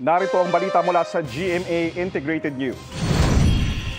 Narito ang balita mula sa GMA Integrated News.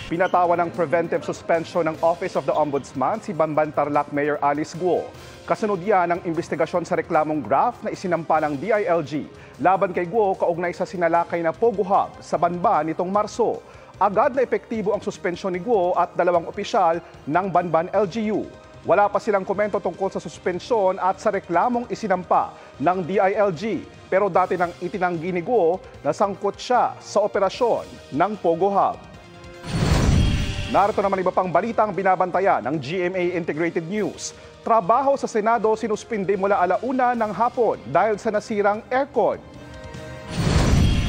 Pinatawan ng preventive suspension ng Office of the Ombudsman si Bamban Tarlac Mayor Alice Guo. Kasunod yan ang investigasyon sa reklamong graft na isinampa ng DILG laban kay Guo kaugnay sa sinalakay na Pogo Hub sa Banban nitong Marso. Agad na epektibo ang suspensyon ni Guo at 2 opisyal ng Banban LGU. Wala pa silang komento tungkol sa suspensyon at sa reklamong isinampa ng DILG. Pero dati nang itinanggi ni Guo na sangkot siya sa operasyon ng Pogo Hub. Narito naman iba pang balitang binabantayan ng GMA Integrated News. Trabaho sa Senado sinuspinde mula 1:00 ng hapon dahil sa nasirang aircon.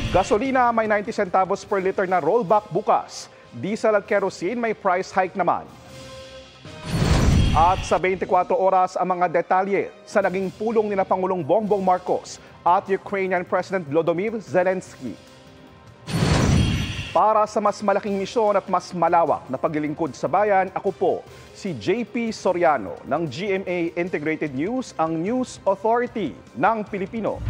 Gasolina may 90 centavos per liter na rollback bukas. Diesel at kerosene may price hike naman. At sa 24 oras ang mga detalye sa naging pulong ni na Pangulong Bongbong Marcos at Ukrainian President Volodymyr Zelensky. Para sa mas malaking misyon at mas malawak na paglilingkod sa bayan, ako po si JP Soriano ng GMA Integrated News, ang News Authority ng Pilipino.